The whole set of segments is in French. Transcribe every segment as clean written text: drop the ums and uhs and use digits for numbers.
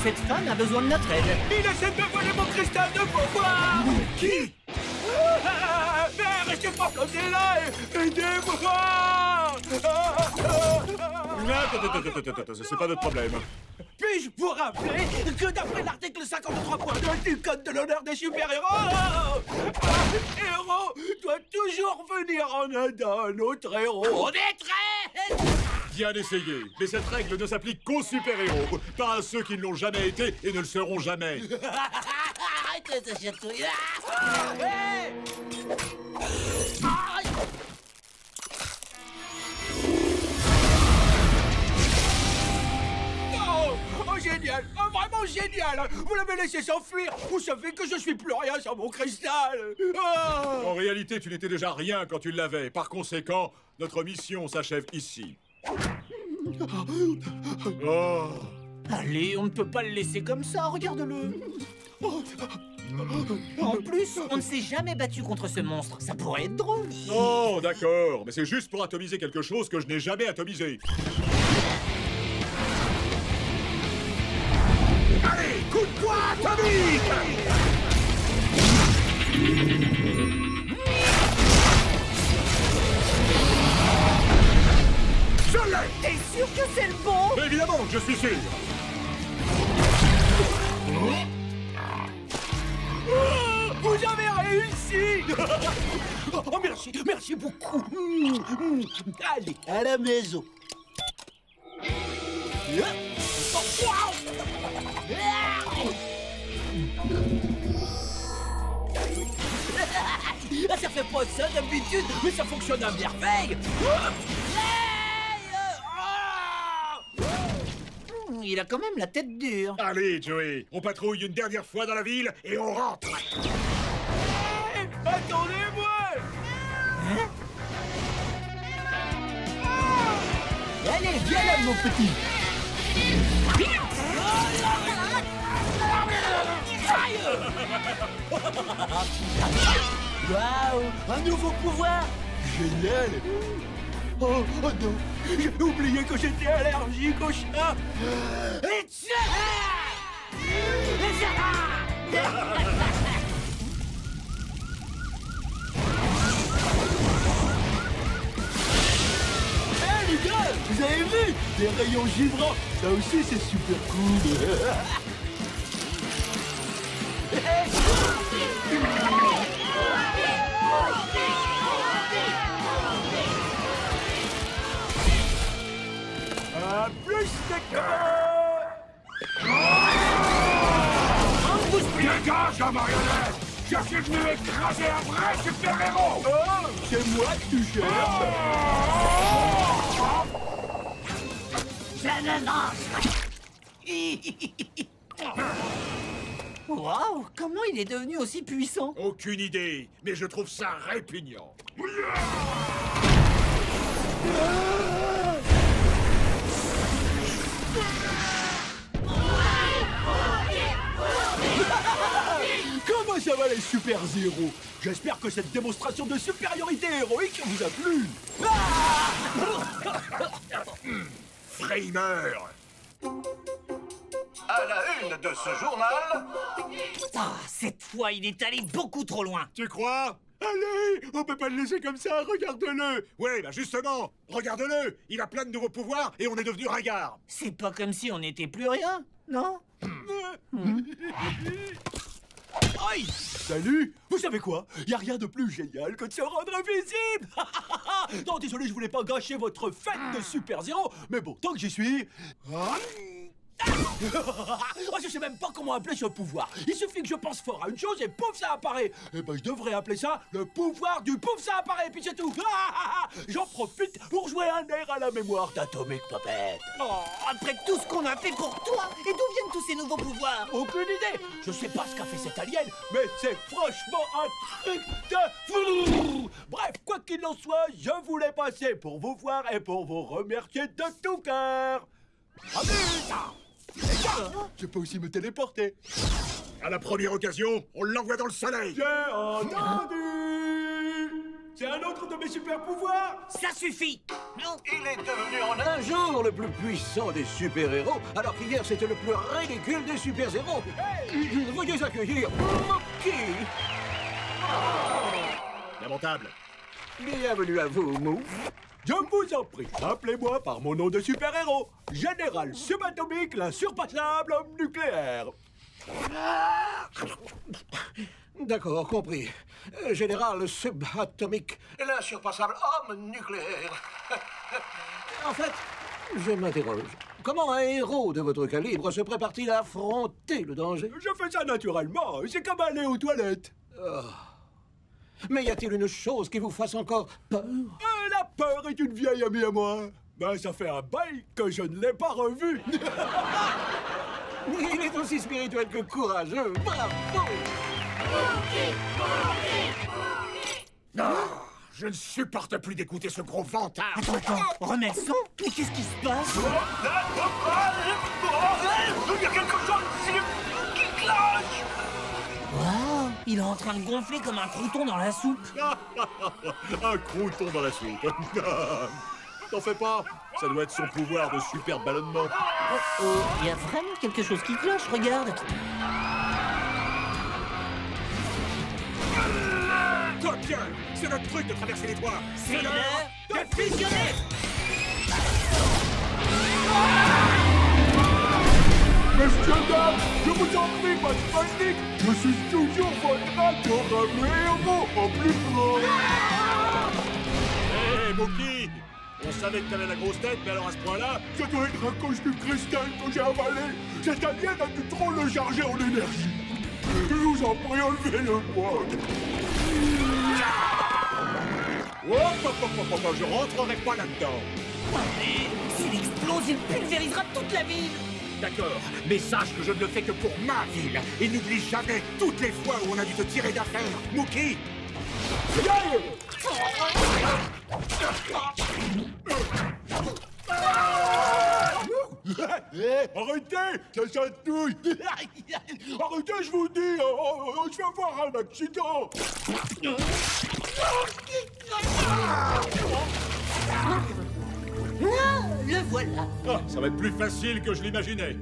Cette femme a besoin de notre aide. Il essaie de me voler mon cristal de pouvoir. Qui? Mais restez pas bloqué là. Aidez-moi. Attends, c'est pas notre problème. Puis-je vous rappeler que d'après l'article 53.2 du Code de l'honneur des super-héros, un héros doit toujours venir en aide à un autre héros en détresse. Bien essayé, mais cette règle ne s'applique qu'aux super-héros, pas à ceux qui ne l'ont jamais été et ne le seront jamais. Arrêtez de chatouiller. Oh, génial! Oh, vraiment génial! Vous l'avez laissé s'enfuir! Vous savez que je suis plus rien sans mon cristal! En réalité, tu n'étais déjà rien quand tu l'avais. Par conséquent, notre mission s'achève ici. Oh. Allez, on ne peut pas le laisser comme ça, regarde-le. En plus, on ne s'est jamais battu contre ce monstre. Ça pourrait être drôle. Oh, d'accord, mais c'est juste pour atomiser quelque chose que je n'ai jamais atomisé. Allez, coup de poing atomique! Je l'ai! T'es sûr que c'est le bon? Évidemment que je suis sûr. Vous avez réussi! Oh, merci, merci beaucoup! Allez, à la maison! Ça fait pas ça d'habitude, mais ça fonctionne à merveille! Il a quand même la tête dure. Allez, Joey, on patrouille une dernière fois dans la ville et on rentre. Hey, attendez-moi! Allez, viens là, mon petit. Waouh, un nouveau pouvoir. Génial! Oh non! J'ai oublié que j'étais allergique au chat! Hé les gars! Vous avez vu? Des rayons givrants! Ça aussi c'est super cool! Plus de Dégage, la marionnette! Je suis venu écraser un vrai super-héros! Oh, c'est moi que tu cherches! Je ne mange. Waouh, comment il est devenu aussi puissant? Aucune idée, mais je trouve ça répugnant. Comment ça va les super-héros? J'espère que cette démonstration de supériorité héroïque vous a plu! Framer! À la une de ce journal, Ah, cette fois, il est allé beaucoup trop loin. Tu crois? Allez, on peut pas le laisser comme ça, regarde-le! Ouais, bah justement, regarde-le! Il a plein de nouveaux pouvoirs et on est devenu ringard! C'est pas comme si on n'était plus rien, non? Aïe! Salut! Vous savez quoi? Y a rien de plus génial que de se rendre invisible! Non, désolé, je voulais pas gâcher votre fête de super-héros, mais bon, tant que j'y suis... Oh, je sais même pas comment appeler ce pouvoir. Il suffit que je pense fort à une chose et pouf, ça apparaît. Eh ben, je devrais appeler ça le pouvoir du pouf, ça apparaît, puis c'est tout. J'en profite pour jouer un air à la mémoire d'Atomic Puppet. Oh, après tout ce qu'on a fait pour toi, et d'où viennent tous ces nouveaux pouvoirs? Aucune idée. Je sais pas ce qu'a fait cet alien, mais c'est franchement un truc de fou. Bref, quoi qu'il en soit, je voulais passer pour vous voir et pour vous remercier de tout cœur. Amuse! Je peux aussi me téléporter. À la première occasion, on l'envoie dans le soleil! J'ai entendu! C'est un autre de mes super pouvoirs. Ça suffit. Non. Il est devenu en Un jour, le plus puissant des super-héros, alors qu'hier, c'était le plus ridicule des super-héros. Veuillez accueillir Moki. Lamentable. Bienvenue à vous, Mou. Je vous en prie, appelez-moi par mon nom de super-héros. Général Subatomique, l'insurpassable homme nucléaire. D'accord, compris. Général subatomique. l'insurpassable homme nucléaire. En fait, je m'interroge. Comment un héros de votre calibre se prépare-t-il à affronter le danger? Je fais ça naturellement, c'est comme aller aux toilettes. Mais y a-t-il une chose qui vous fasse encore peur? La peur est une vieille amie à moi. Ben, ça fait un bail que je ne l'ai pas revu. Il est aussi spirituel que courageux. Bravo! Non, je ne supporte plus d'écouter ce gros vantard. Attends, remets le son. Mais qu'est-ce qui se passe? Il y a quelque chose ici qui cloche. Waouh, il est en train de gonfler comme un crouton dans la soupe. Un crouton dans la soupe. T'en fais pas, ça doit être son pouvoir de super ballonnement. Oh, il y a vraiment quelque chose qui cloche, regarde. Ta gueule, c'est notre truc de traverser les toits. C'est l'heure de fusionner. Messieurs, dames, je vous en prie, pas de panique. Je suis toujours votre adorable héros au plus pro. Hé, Moki, on savait que t'avais la grosse tête, mais alors à ce point-là... Ça doit être à cause du cristal que j'ai avalé. Cette alien a dû trop le charger en énergie. Je vous en prie, enlevez-le-moi. Je rentrerai pas là-dedans. S'il explose, il pulvérisera toute la ville. D'accord, mais sache que je ne le fais que pour ma ville. Et n'oublie jamais toutes les fois où on a dû te tirer d'affaire. Mookie! Arrêtez, ça chatouille. Arrêtez, je vous dis, je vais avoir un accident. Ah, le voilà. Ah, ça va être plus facile que je l'imaginais.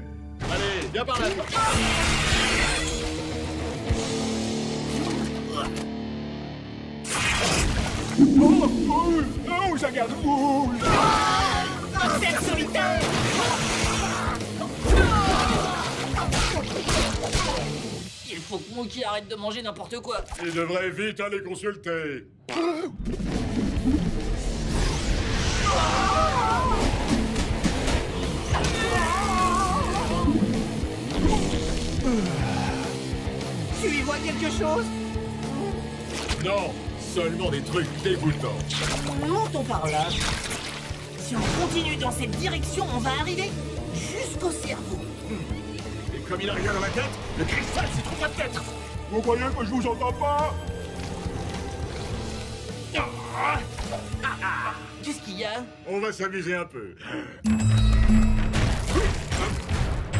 Allez, viens par là. Oh, ça garde boule. Terre solitaire. Il faut que Mookie arrête de manger n'importe quoi. Il devrait vite aller consulter. Tu y vois quelque chose? Non, seulement des trucs dégoûtants. Montons par là. Si on continue dans cette direction, on va arriver jusqu'au cerveau. Et comme il a rien dans la tête, le cristal s'y trouvera peut-être. Vous croyez que je vous entends pas? Qu'est-ce qu'il y a? On va s'amuser un peu.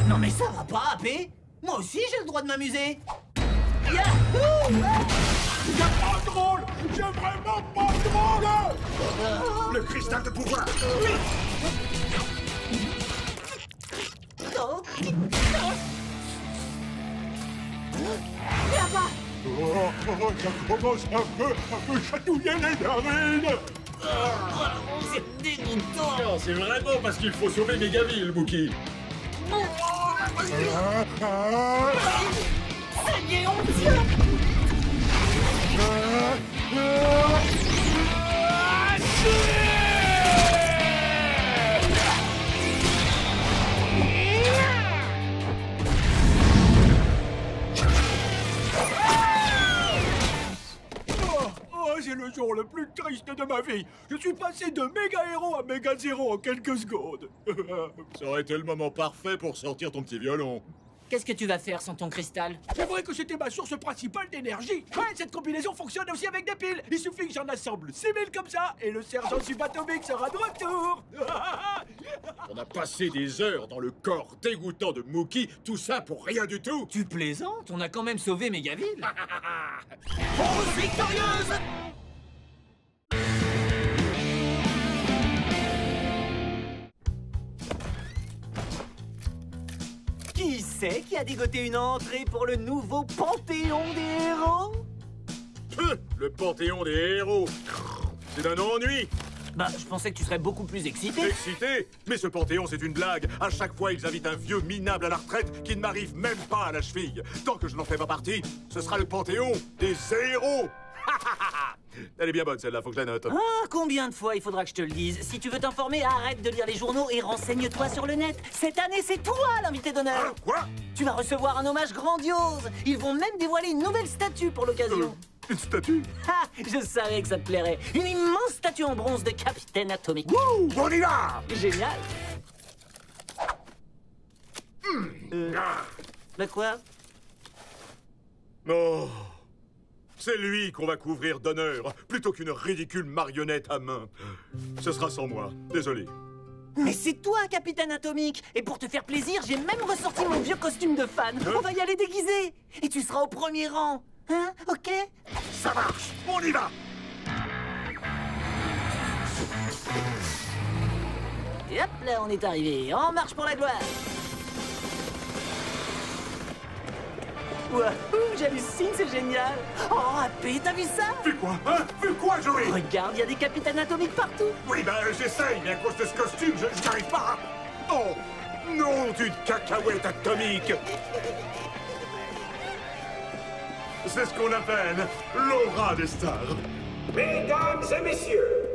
Non mais ça va pas, AP. Moi aussi j'ai le droit de m'amuser. Yahoo! C'est pas drôle. C'est vraiment pas drôle. Le cristal de pouvoir. Oh. Là-bas. Ça commence un peu chatouiller les narines. C'est dégoûtant. Non, c'est vraiment parce qu'il faut sauver Mégaville, Mookie. Ça y est, on tient. C'est le jour le plus triste de ma vie. Je suis passé de méga héros à méga zéro en quelques secondes. Ça aurait été le moment parfait pour sortir ton petit violon. Qu'est-ce que tu vas faire sans ton cristal? C'est vrai que c'était ma source principale d'énergie. Ouais, cette combinaison fonctionne aussi avec des piles. Il suffit que j'en assemble 6000 comme ça et le sergent subatomique sera de retour. On a passé des heures dans le corps dégoûtant de Mookie, tout ça pour rien du tout. Tu plaisantes? On a quand même sauvé Mégaville. Rose victorieuse! Qui c'est qui a dégoté une entrée pour le nouveau Panthéon des héros? Le Panthéon des héros. C'est d'un ennui. Bah, je pensais que tu serais beaucoup plus excité. Excité? Mais ce Panthéon, c'est une blague. À chaque fois, ils invitent un vieux minable à la retraite qui ne m'arrive même pas à la cheville. Tant que je n'en fais pas partie, ce sera le Panthéon des héros. Elle est bien bonne, celle-là, faut que je la note. Ah, combien de fois il faudra que je te le dise? Si tu veux t'informer, arrête de lire les journaux et renseigne-toi sur le net. Cette année, c'est toi l'invité d'honneur. Quoi? Tu vas recevoir un hommage grandiose. Ils vont même dévoiler une nouvelle statue pour l'occasion. Une statue? Ah, je savais que ça te plairait. Une immense statue en bronze de Capitaine Atomique. Wouh! On y va! Génial. Bah quoi? Oh, c'est lui qu'on va couvrir d'honneur, plutôt qu'une ridicule marionnette à main. Ce sera sans moi, désolé. Mais c'est toi, Capitaine Atomique. Et pour te faire plaisir, j'ai même ressorti mon vieux costume de fan. On va y aller déguisé. Et tu seras au premier rang. Hein? Ok? Ça marche, on y va! Et hop, là, on est arrivé. En marche pour la gloire. Wouhou, j'hallucine, c'est génial. Oh, AP, t'as vu ça? Vu quoi? Hein? Vu quoi, Joey? Regarde, il y a des capitaines atomiques partout. Oui, ben j'essaye, mais à cause de ce costume, je n'y arrive pas. Oh, non, d'une cacahuète atomique. C'est ce qu'on appelle l'aura des stars. Mesdames et messieurs,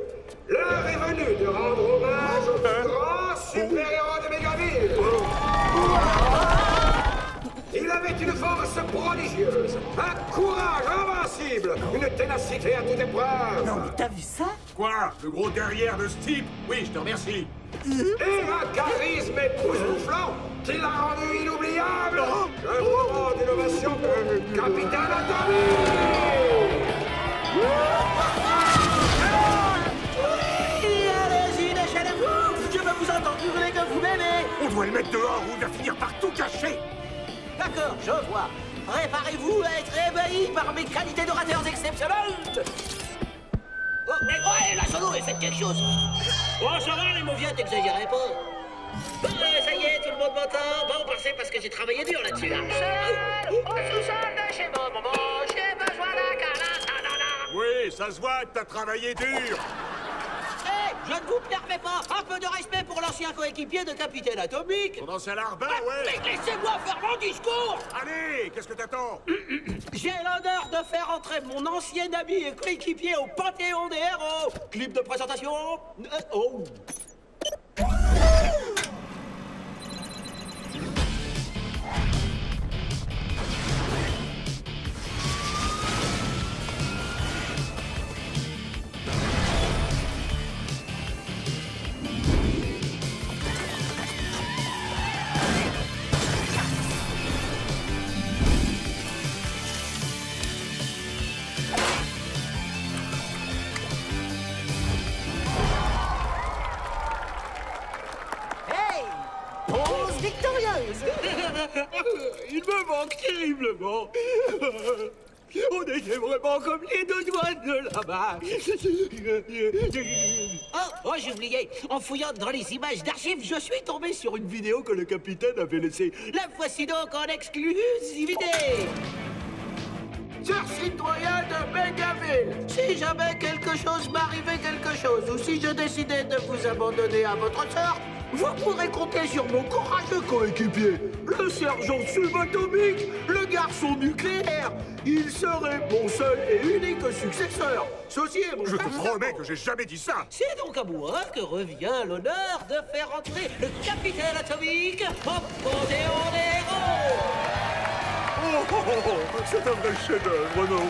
l'heure est venue de rendre hommage au plus grand super-héros de Mégaville. Il avait une force prodigieuse, un courage invincible, une ténacité à toute épreuve. Non, mais t'as vu ça? Quoi? Le gros derrière de ce type? Oui, je te remercie. Et un charisme époustouflant qui l'a rendu inoubliable. Un moment d'innovation de Capitaine Atomique. Allez-y, déchaînez-vous. Je veux vous entendre hurler que vous m'aimez. On doit le mettre dehors ou il va finir par tout cacher. D'accord, je vois. Préparez-vous à être ébahis par mes qualités d'orateur exceptionnelles. Oh, mais ouais, la solo, faites quelque chose. Oh, ça va, les mauviens, t'exagérais pas. Bon, ça y est, tout le monde m'entend. Bon, c'est parce que j'ai travaillé dur là-dessus. Au sous-sol de chez mon maman, j'ai besoin d'un câlin. Oui, ça se voit que t'as travaillé dur. Hé, je ne vous permets pas. Un peu de respect pour l'ancien coéquipier de Capitaine Atomique. Ton ancien larbin, ouais. Mais laissez-moi faire mon discours. Allez, qu'est-ce que t'attends? J'ai l'honneur de faire entrer mon ancien ami et coéquipier au Panthéon des héros. Clip de présentation. Oh. Il me manque terriblement. On était vraiment comme les deux doigts de la main. Oh, j'ai oublié. En fouillant dans les images d'archives, je suis tombé sur une vidéo que le capitaine avait laissée. La voici donc en exclusivité. Chers citoyens de Mégaville, si jamais quelque chose m'arrivait quelque chose, ou si je décidais de vous abandonner à votre sort, vous pourrez compter sur mon courageux coéquipier, le sergent subatomique, le garçon nucléaire. Il serait mon seul et unique successeur. Ceci est mon Je te promets que j'ai jamais dit ça. C'est donc à moi que revient l'honneur de faire entrer le Capitaine Atomique au Panthéon des héros. C'est un vrai chef-d'œuvre, non?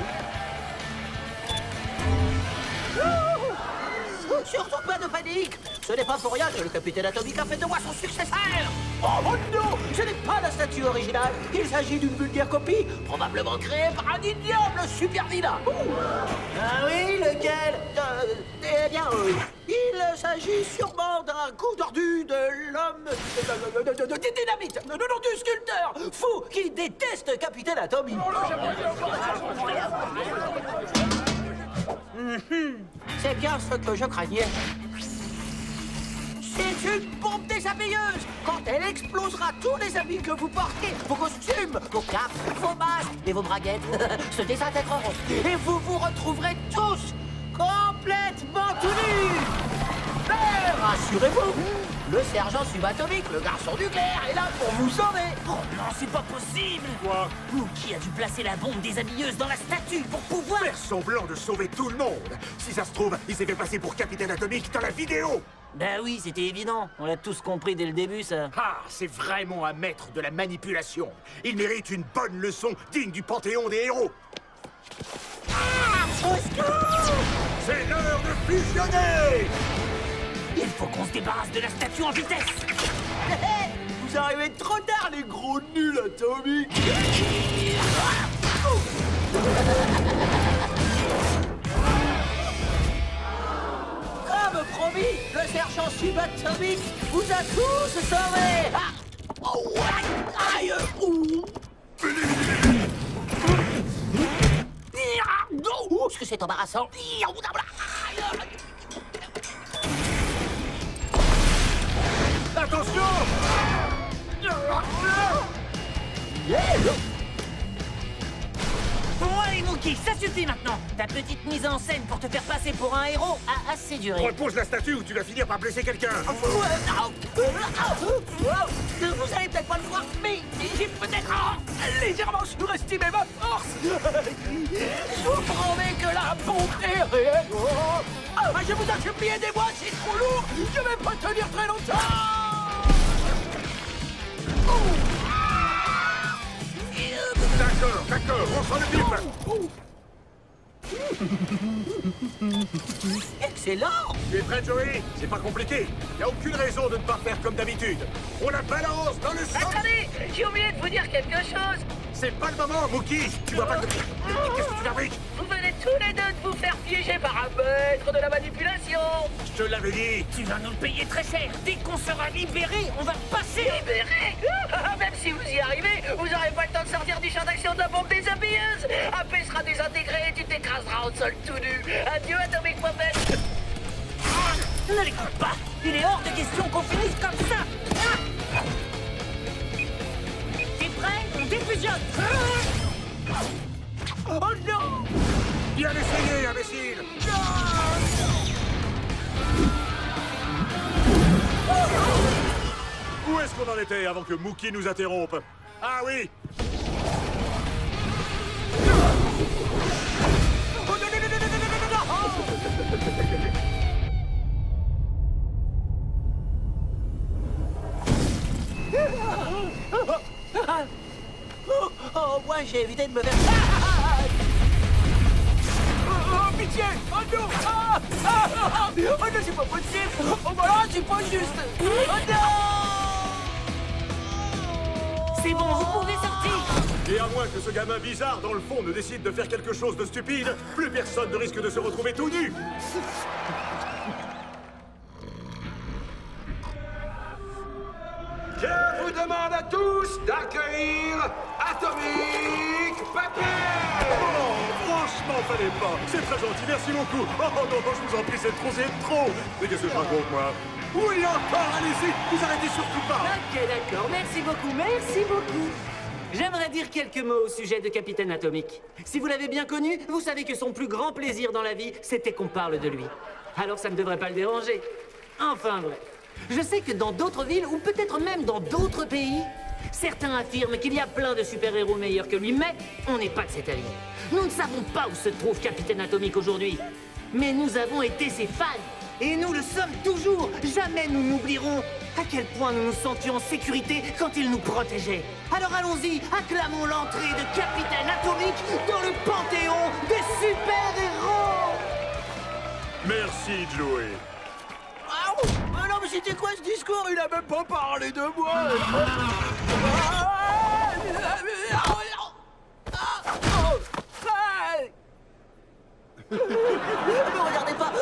Surtout pas de panique. Ce n'est pas pour rien que le Capitaine Atomique a fait de moi son successeur. Oh non, ce n'est pas la statue originale. Il s'agit d'une vulgaire copie, probablement créée par un ignoble super vilain. Ah oui, lequel? Eh bien, il s'agit sûrement d'un coup tordu de l'homme de dynamite, le nom du sculpteur fou qui déteste Capitaine Atomique. C'est bien ce que je craignais. C'est une bombe déshabilleuse. Quand elle explosera, tous les habits que vous portez, vos costumes, vos capes, vos masques et vos braguettes se désintégreront. Et vous vous retrouverez tous complètement tout nus. Mais rassurez-vous, le sergent subatomique, le garçon nucléaire, est là pour vous sauver. Oh non, c'est pas possible. Quoi? Mookie a dû placer la bombe déshabilleuse dans la statue pour pouvoir... Faire semblant de sauver tout le monde. Si ça se trouve, il s'est fait passer pour Capitaine Atomique dans la vidéo. Bah oui, c'était évident. On l'a tous compris dès le début, ça. Ah, c'est vraiment un maître de la manipulation. Il mérite une bonne leçon digne du panthéon des héros. C'est l'heure de fusionner. Il faut qu'on se débarrasse de la statue en vitesse. Vous arrivez trop tard, les gros nuls atomiques. Comme promis, le sergent subatomique vous a tous sauvés. Ah. Oh, aïe, ouh. Oh, ce que c'est embarrassant. Attention! Bon, allez, Mookie, ça suffit maintenant. Ta petite mise en scène pour te faire passer pour un héros a assez duré. Repose la statue ou tu vas finir par blesser quelqu'un. Vous allez peut-être pas le voir, mais j'ai peut-être légèrement surestimé ma force. Je vous promets que la bombe est réelle. Je vous en supplie, aidez-moi, c'est trop lourd. Je vais pas tenir très longtemps. D'accord, on sent le bip. Excellent. Tu es prêt, Joey? C'est pas compliqué. Y a aucune raison de ne pas faire comme d'habitude. On la balance dans le sol. Attendez, j'ai oublié de vous dire quelque chose. C'est pas le moment, Mookie. Tu vois pas que... Qu'est-ce que tu fabriques? Vous venez tous les deux de vous faire piéger par un maître de la manipulation. Je te l'avais dit. Tu vas nous le payer très cher. Dès qu'on sera libéré, on va passer. Libéré. Même si vous y arrivez, vous n'aurez pas le temps de sortir du champ d'action de la bombe déshabilleuse. AP sera désintégré et tu t'écraseras au sol tout nu. Adieu, Atomic Puppet. Ne l'écoute pas. Il est hors de question qu'on finisse comme ça. T'es prêt? On défusionne. Oh non. Bien essayé, imbécile. Où est-ce qu'on en était avant que Mookie nous interrompe? Ah oui. Oh, moi j'ai évité de me faire... Oh, pitié! Oh non! Oh non, c'est pas possible! Oh bah là, c'est pas juste! Oh non! C'est bon, vous pouvez sortir. Et à moins que ce gamin bizarre dans le fond ne décide de faire quelque chose de stupide, plus personne ne risque de se retrouver tout nu. Je vous demande à tous d'accueillir Atomic Puppet. Oh, franchement, fallait pas. C'est très gentil, merci beaucoup. Oh non, je vous en prie, c'est trop. Mais qu'est-ce que je raconte, moi? Oui, encore, allez-y, vous arrêtez surtout pas. Ok, d'accord. Merci beaucoup. J'aimerais dire quelques mots au sujet de Capitaine Atomique. Si vous l'avez bien connu, vous savez que son plus grand plaisir dans la vie, c'était qu'on parle de lui. Alors ça ne devrait pas le déranger. Enfin bref. Je sais que dans d'autres villes, ou peut-être même dans d'autres pays, certains affirment qu'il y a plein de super-héros meilleurs que lui, mais on n'est pas de cet avis. Nous ne savons pas où se trouve Capitaine Atomique aujourd'hui. Mais nous avons été ses fans. Et nous le sommes toujours. Jamais nous n'oublierons à quel point nous nous sentions en sécurité quand il nous protégeait. Alors allons-y, acclamons l'entrée de Capitaine Atomique dans le panthéon des super-héros. Merci, Joey. Ah non, mais c'était quoi ce discours? Il a même pas parlé de moi! Ne regardez pas.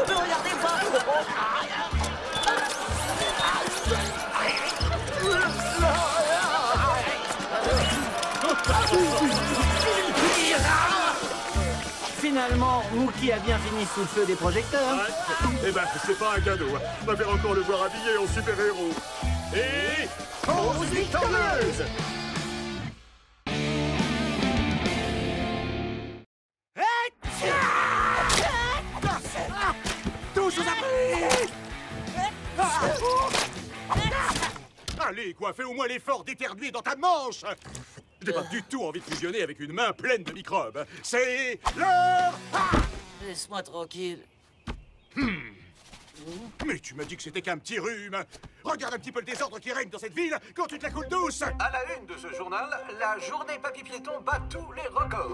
Finalement, Mookie a bien fini sous le feu des projecteurs. Ouais. Eh ben, c'est pas un cadeau. Je préfère encore le voir habillé en super-héros. Et... pause victorieuse! Tous aux abris! Allez, quoi, fais au moins l'effort d'éternuer dans ta manche! Je n'ai pas du tout envie de fusionner avec une main pleine de microbes. C'est l'heure! Laisse-moi tranquille. Mais tu m'as dit que c'était qu'un petit rhume. Regarde un petit peu le désordre qui règne dans cette ville quand tu te la coules douce. À la une de ce journal, la journée papy piéton bat tous les records.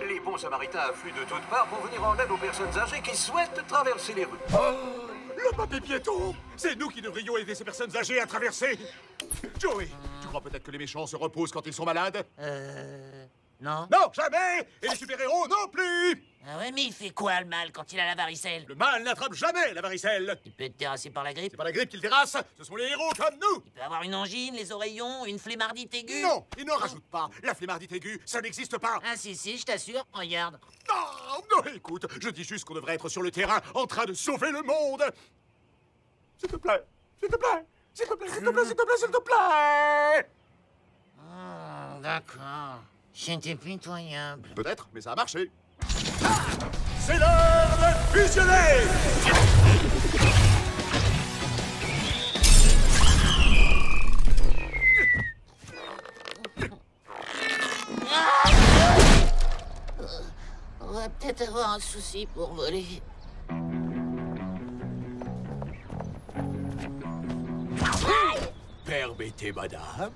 Les bons samaritains affluent de toutes parts pour venir en aide aux personnes âgées qui souhaitent traverser les rues. Oh, le papy piéton! C'est nous qui devrions aider ces personnes âgées à traverser. Joey, tu crois peut-être que les méchants se reposent quand ils sont malades? Non. Non, jamais! Et les super-héros non plus! Ah ouais, mais il fait quoi le mal quand il a la varicelle? Le mal n'attrape jamais la varicelle. Il peut être terrassé par la grippe. C'est pas la grippe qui le terrasse, ce sont les héros comme nous. Il peut avoir une angine, les oreillons, une flémardite aiguë. Non, et n'en rajoute pas. La flémardite aiguë, ça n'existe pas. Ah si, je t'assure, regarde. Non, écoute, je dis juste qu'on devrait être sur le terrain en train de sauver le monde. S'il te plaît, s'il te plaît, s'il te plaît, s'il te plaît, s'il te plaît, s'il te plaît. D'accord. C'était pitoyable. Peut-être, mais ça a marché. C'est l'heure de fusionner! On va peut-être avoir un souci pour voler. Permettez, madame.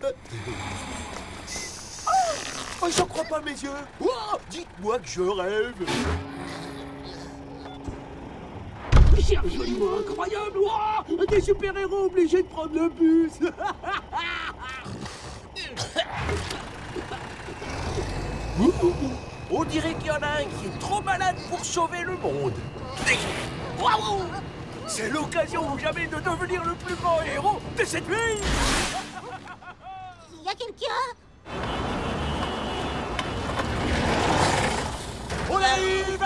Oh, j'en crois pas mes yeux. Oh, dites-moi que je rêve. C'est absolument incroyable. Oh, des super-héros obligés de prendre le bus. On dirait qu'il y en a un qui est trop malade pour sauver le monde. Waouh! C'est l'occasion ou jamais de devenir le plus grand héros de cette ville. Il y a quelqu'un? On arrive!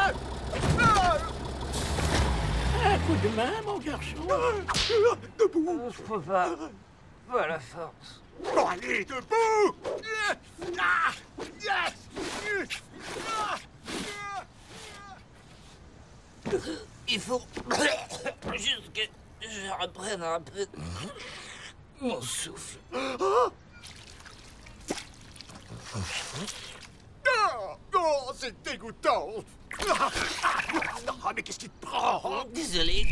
Un coup de main, mon garçon. Debout. Je peux pas. Pas la force. Bon, allez, debout! Il faut juste que je reprenne un peu mon souffle. Oh, c'est dégoûtant! Mais qu'est-ce qui te prend? Désolé.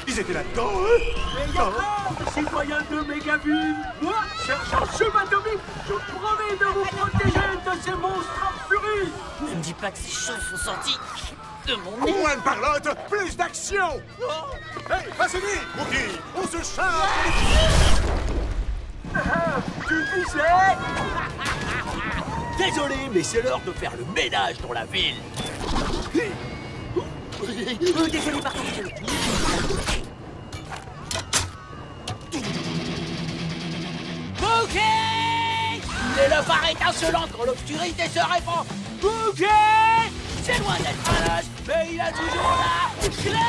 Ils étaient là-dedans, eux? Mais il y a pas, citoyens de Mégaville. Moi, sergent subatomique, je promets de vous protéger de ces monstres en furie. Ne me dis pas que ces choses sont sorties de mon nez. Moins de parlotte, plus d'action! Hey, pas fini, Mookie! On se charge! Tu le disais? Désolé, mais c'est l'heure de faire le ménage dans la ville. Désolé, pardon, désolé. Mookie! Les leopards étincelants quand l'obscurité se répand. Mookie! C'est loin d'être un lâche, mais il a toujours la classe!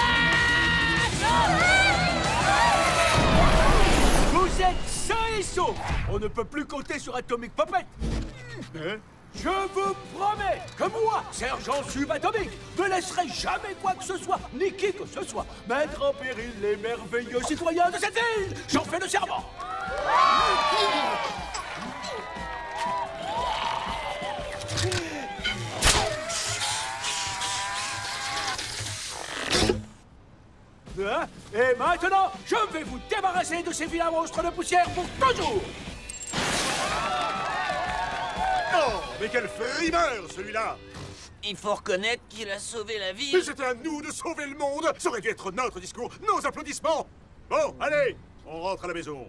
Vous êtes sains et saufs. On ne peut plus compter sur Atomic Puppet. Je vous promets que moi, sergent subatomique, ne laisserai jamais quoi que ce soit, ni qui que ce soit, mettre en péril les merveilleux citoyens de cette ville. J'en fais le serment. Et maintenant, je vais vous débarrasser de ces vilains monstres de poussière pour toujours. Oh, mais quel frimeur, celui-là! Il faut reconnaître qu'il a sauvé la Mais ville. c'était à nous de sauver le monde! Ça aurait dû être notre discours, nos applaudissements! Bon, allez, on rentre à la maison.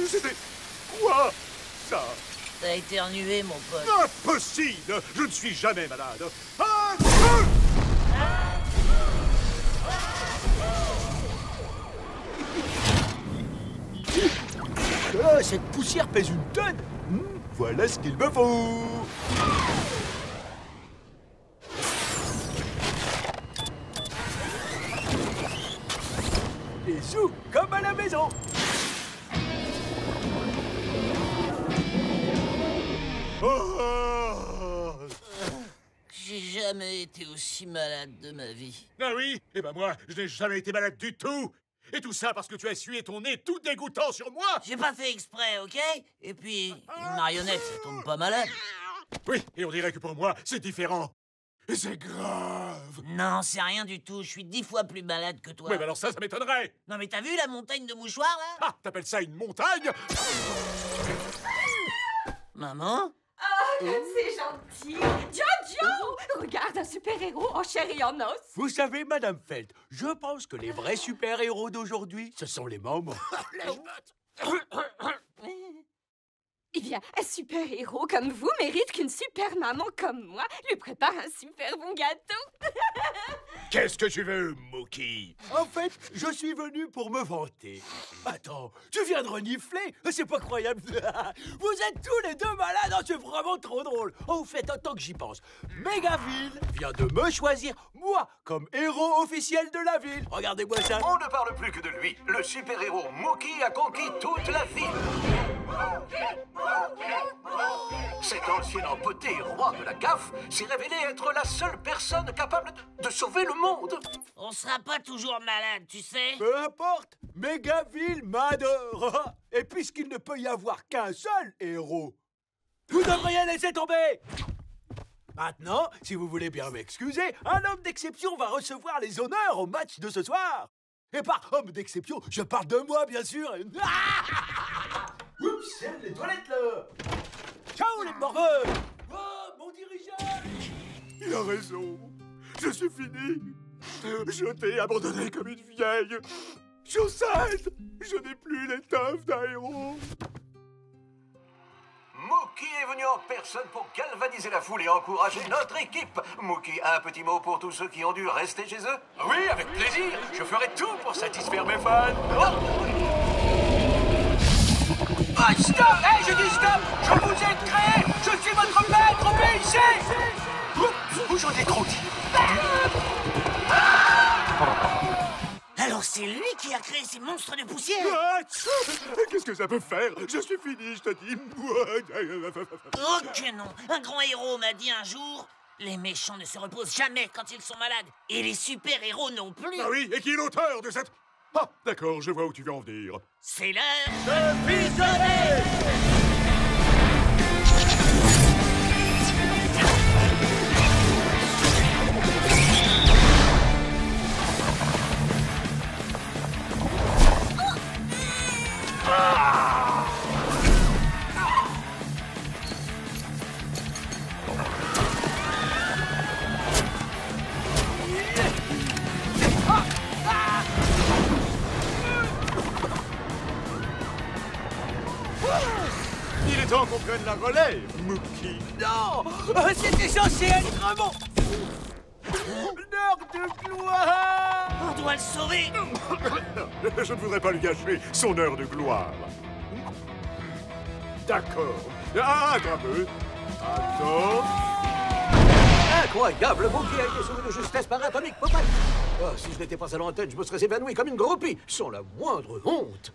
C'était quoi, ça? T'as éternué, mon pote. Impossible! Je ne suis jamais malade. cette poussière pèse une tonne. Voilà ce qu'il me faut. Des sous comme à la maison. Oh! J'ai jamais été aussi malade de ma vie. Ah oui? Eh ben moi, je n'ai jamais été malade du tout. Et tout ça parce que tu as essuyé ton nez tout dégoûtant sur moi. J'ai pas fait exprès, ok? Et puis, une marionnette, ça tombe pas malade. Oui, et on dirait que pour moi, c'est différent. Et c'est grave. Non, c'est rien du tout. Je suis 10 fois plus malade que toi. Oui, mais alors ça m'étonnerait. Non, mais t'as vu la montagne de mouchoirs, là? Ah, t'appelles ça une montagne? Maman? Oh, c'est gentil! Jojo! Regarde, un super-héros en chair et en os! Vous savez, Madame Felt, je pense que les vrais super-héros d'aujourd'hui, ce sont les mamans. Eh bien, un super-héros comme vous mérite qu'une super-maman comme moi lui prépare un super bon gâteau! Qu'est-ce que tu veux, Mookie? En fait, je suis venu pour me vanter. Attends, tu viens de renifler? C'est pas croyable. Vous êtes tous les deux malades, c'est vraiment trop drôle. Au fait, autant que j'y pense, Mégaville vient de me choisir, moi, comme héros officiel de la ville. Regardez-moi ça. On ne parle plus que de lui. Le super-héros Mookie a conquis toute la ville. Cet ancien empoté roi de la gaffe s'est révélé être la seule personne capable de sauver le monde. On sera pas toujours malade, tu sais. Peu importe, Mégaville m'adore. Et puisqu'il ne peut y avoir qu'un seul héros, vous devriez laisser tomber. Maintenant, si vous voulez bien m'excuser, un homme d'exception va recevoir les honneurs au match de ce soir. Et par homme d'exception, je parle de moi, bien sûr. Oups, c'est les toilettes, là. Ciao, les morveux. Oh, mon dirigeant. Il a raison. Je suis fini. Jeté, abandonné comme une vieille chaussette. Je n'ai plus l'étoffe d'un héros. Mookie est venu en personne pour galvaniser la foule et encourager notre équipe. Mookie, un petit mot pour tous ceux qui ont dû rester chez eux? Oui, avec plaisir. Je ferai tout pour satisfaire mes fans. Ah, stop! Hey, je dis stop! Je vous ai créé! Je suis votre maître, obéissez! Où j'en ai trop dit? Alors c'est lui qui a créé ces monstres de poussière? Ah, qu'est-ce que ça peut faire? Je suis fini, je te dis. Oh que non! Un grand héros m'a dit un jour, les méchants ne se reposent jamais quand ils sont malades. Et les super-héros non plus. Ah oui, et qui est l'auteur de cette... Ah, d'accord, je vois où tu veux en venir. C'est l'heure de fusionner! Il est temps qu'on prenne la relève, Mookie. Non! C'était censé être mon... heure de gloire! On doit le sauver! Je ne voudrais pas lui gâcher son heure de gloire. D'accord. Ah, attends un peu. Attends. Incroyable, Mookie a été sauvé de justesse par Atomic Popeye. Oh, si je n'étais pas à l'antenne, je me serais évanoui comme une groupie, sans la moindre honte.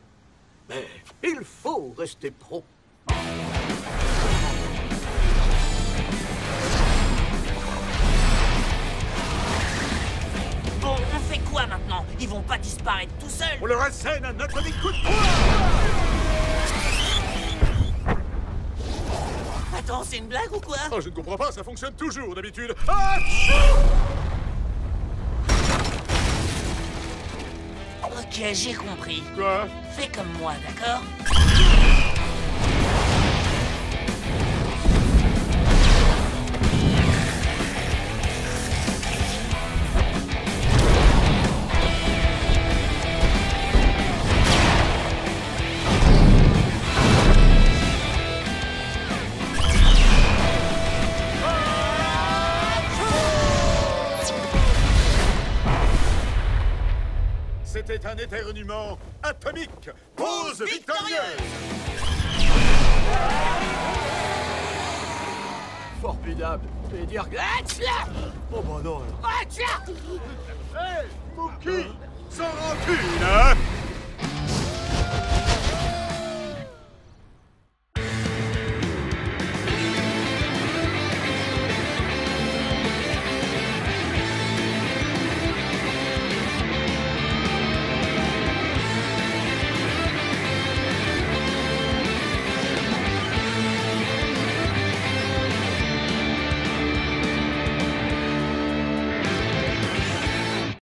Mais il faut rester pro. Bon, on fait quoi maintenant? Ils vont pas disparaître tout seuls? On leur assène un atomique coup de poing. Attends, c'est une blague ou quoi? Oh, je ne comprends pas, ça fonctionne toujours d'habitude. Ah! Ok, j'ai compris. Quoi? Fais comme moi, d'accord? C'était un éternuement atomique. Pause victorieuse. Formidable. Et dire... Oh bah non alors. Hey, Mookie, sans rancune, hein?